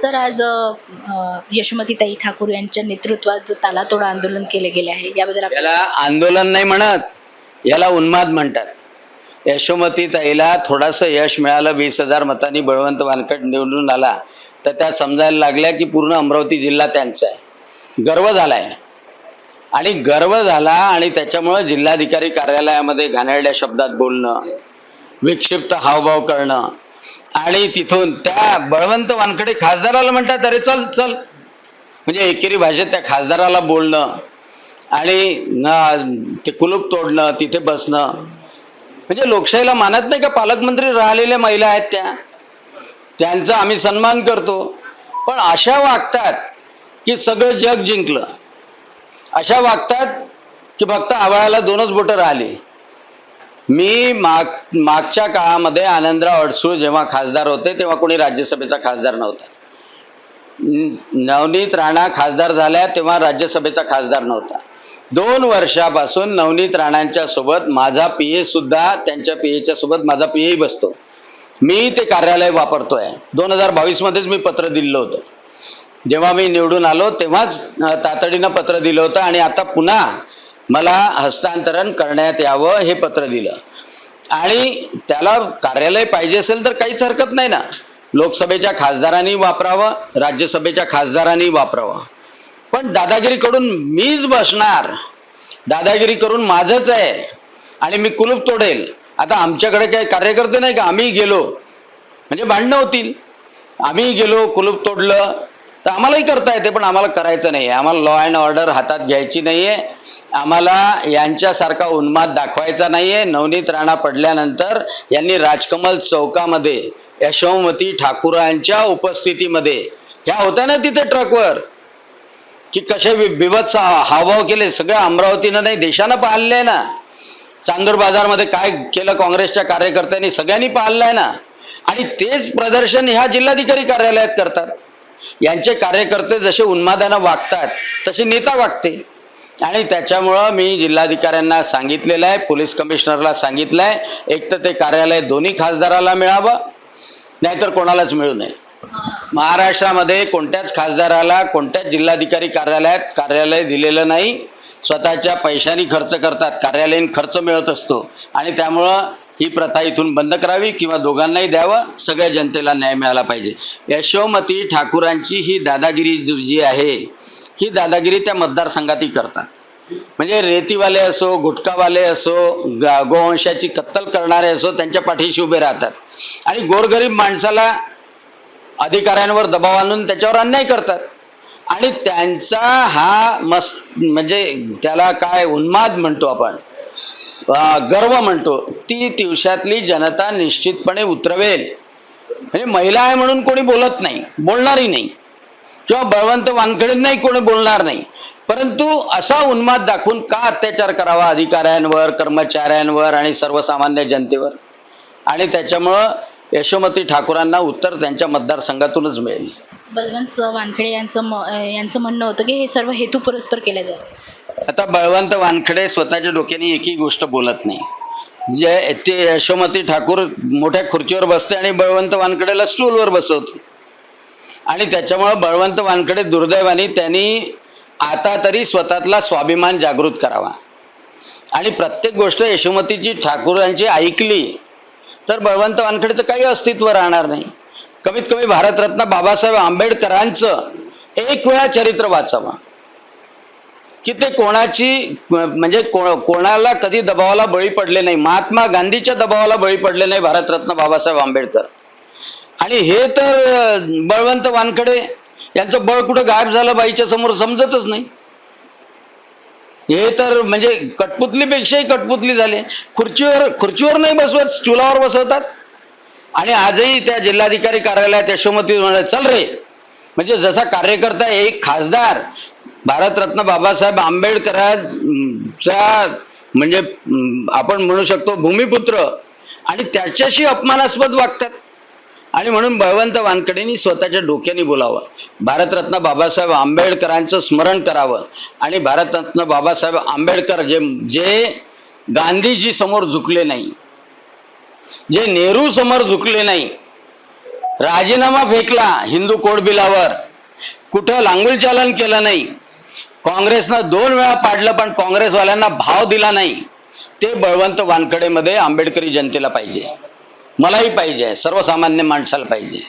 Sir, आज यशोमतीताई ठाकूर यांच्या नेतृत्वात जो तालातोड आंदोलन केले गेले आहे याबद्दल याला आंदोलन नाही म्हणत, याला उन्माद म्हणतात. यशोमतीताईला थोडंसं यश मिळालं, 20,000 मतांनी बळवंत वानखडे निवडून आला, तर त्या समजायला लागल्या की पूर्ण अमरावती जिल्हा त्यांचा आहे. गर्व झालाय आणि गर्व झाला आणि त्याच्यामुळे जिल्हाधिकारी कार्यालयामध्ये घाणेरड्या शब्दात बोलणं, विक्षिप्त हावभाव करणं आणि तिथून त्या बळवंत वानखडे खासदाराला म्हणतात अरे चल चल, म्हणजे एकेरी भाषेत त्या खासदाराला बोलणं आणि ते कुलूप तोडणं, तिथे बसणं. म्हणजे लोकशाहीला मानत नाही का? पालकमंत्री राहिलेल्या महिला आहेत त्यांचा आम्ही सन्मान करतो, पण अशा वागतात की सगळं जग जिंकलं. अशा वागतात की फक्त आवाळाला 2च बोटं राहिली. मी मागच्या काळामध्ये आनंदराव अडसूळ जेव्हा खासदार होते तेव्हा कोणी राज्यसभेचा खासदार नव्हता. नवनीत राणा खासदार झाल्या तेव्हा राज्यसभेचा खासदार नव्हता. 2 वर्षापासून नवनीत राणांच्या सोबत माझा पीए सुद्धा, त्यांच्या पीएच्या सोबत माझा पीएही बसतो. मी ते कार्यालय वापरतोय. 2022 मध्येच मी पत्र दिलं होतं. जेव्हा मी निवडून आलो तेव्हाच तातडीनं पत्र दिलं होतं आणि आता पुन्हा मला हस्तांतरण करण्यात यावं हे पत्र दिलं. आणि त्याला कार्यालय पाहिजे असेल तर काहीच हरकत नाही ना. लोकसभेच्या खासदारांनी वापरावं, राज्यसभेच्या खासदारांनी वापरावं. पण दादागिरी करून मीच बसणार, दादागिरी करून माझंच आहे आणि मी कुलूप तोडेल. आता आमच्याकडे काही कार्यकर्ते नाही का? आम्ही गेलो म्हणजे भांडणं होतील. आम्ही गेलो, कुलूप तोडलं तर आम्हालाही करता येते, पण आम्हाला करायचं नाही आहे. आम्हाला लॉ अँड ऑर्डर हातात घ्यायची नाही आहे. आम्हाला यांच्यासारखा उन्माद दाखवायचा नाही आहे. नवनीत राणा पडल्यानंतर यांनी राजकमल चौकामध्ये यशोमती ठाकूरांच्या उपस्थितीमध्ये ह्या होत्या ना तिथे ट्रकवर, की कसे बिभत्स हावभाव केले. सगळ्या अमरावतीनं नाही देशानं पाहिलंय ना. चांदूर बाजारमध्ये काय केलं काँग्रेसच्या कार्यकर्त्यांनी, सगळ्यांनी पाहिलंय ना. आणि तेच प्रदर्शन ह्या जिल्हाधिकारी कार्यालयात करतात. यांचे कार्यकर्ते जसे उन्मादानं वागतात तसे नेता वागते. आणि त्याच्यामुळं मी जिल्हाधिकाऱ्यांना सांगितलेलं आहे, पोलीस कमिशनरला सांगितलं आहे, एक तर ते कार्यालय दोन्ही खासदाराला मिळावं, नाहीतर कोणालाच मिळू नये. महाराष्ट्रामध्ये कोणत्याच खासदाराला कोणत्याच जिल्हाधिकारी कार्यालयात कार्यालय दिलेलं नाही. स्वतःच्या पैशांनी खर्च करतात, कार्यालयीन खर्च मिळत असतो. आणि त्यामुळं ही प्रथा इथून बंद करावी किंवा दोघांनाही द्यावं. सगळ्या जनतेला न्याय मिळाला पाहिजे. यशोमती ठाकूरांची ही दादागिरी जी आहे, ही दादागिरी त्या मतदारसंघातही करतात. म्हणजे रेतीवाले असो, गुटखावाले असो, गोवंशाची कत्तल करणारे असो, त्यांच्या पाठीशी उभे राहतात आणि गोरगरीब माणसाला अधिकाऱ्यांवर दबाव आणून त्याच्यावर अन्याय करतात. आणि त्यांचा हा म्हणजे त्याला काय उन्माद म्हणतो आपण, गर्व म्हणतो, ती दिवसातली जनता निश्चितपणे उतरवेल. म्हणजे महिला आहे म्हणून कोणी बोलत नाही, बोलणारही नाही, किंवा बळवंत वानखडे नाही कोणी बोलणार नाही. परंतु असा उन्माद दाखवून का अत्याचार करावा अधिकाऱ्यांवर, कर्मचाऱ्यांवर आणि सर्वसामान्य जनतेवर? आणि त्याच्यामुळं यशोमती ठाकूरांना उत्तर त्यांच्या मतदारसंघातूनच मिळेल. बळवंत वानखडे यांचं म्हणणं होतं की हे सर्व हेतू पुरस्पर केले जाते. आता बळवंत वानखडे स्वतःच्या डोक्याने एकही गोष्ट बोलत नाही. म्हणजे ते यशोमती ठाकूर मोठ्या खुर्चीवर बसते आणि बळवंत वानखडेला स्टूलवर बसवते. आणि त्याच्यामुळं बळवंत वानखडे दुर्दैवाने त्यांनी आता तरी स्वतःतला स्वाभिमान जागृत करावा आणि प्रत्येक गोष्ट यशोमतीची ठाकूरांची ऐकली तर बळवंत वानखडेचं काही अस्तित्व राहणार नाही. कमीत कमी भारतरत्न बाबासाहेब आंबेडकरांचं एक वेळा चरित्र वाचावं की ते कोणाची म्हणजे कोणाला कधी दबावाला बळी पडले नाही. महात्मा गांधीच्या दबावाला बळी पडले नाही भारतरत्न बाबासाहेब आंबेडकर. आणि हे तर बळवंत वानखडे यांचं बळ कुठं गायब झालं बाईच्या समोर समजतच नाही. हे तर म्हणजे कठपुतलीपेक्षाही कठपुतली झाले. खुर्चीवर नाही बसवत, स्टुलावर बसवतात. आणि आजही त्या जिल्हाधिकारी कार्यालयात यशोमती चल रे, म्हणजे जसा कार्यकर्ता एक खासदार भारतरत्न बाबासाहेब आंबेडकरांचा म्हणजे आपण म्हणू शकतो भूमिपुत्र, आणि त्याच्याशी अपमानास्पद वागतात. आणि म्हणून बळवंत वानखडेंनी स्वतःच्या डोक्याने बोलावं, भारतरत्न बाबासाहेब आंबेडकरांचं स्मरण करावं. आणि भारतरत्न बाबासाहेब आंबेडकर जे गांधीजी समोर झुकले नाही, जे नेहरू समोर झुकले नाही, राजीनामा फेकला हिंदू कोड बिलावर, कुठं लांगुल चालन केलं नाही. काँग्रेसनं 2 वेळा पाडलं पण काँग्रेसवाल्यांना भाव दिला नाही. ते बळवंत वानखेडेमध्ये आंबेडकरी जनतेला पाहिजे, मलाही पाहिजे, सर्वसामान्य माणसाला पाहिजे.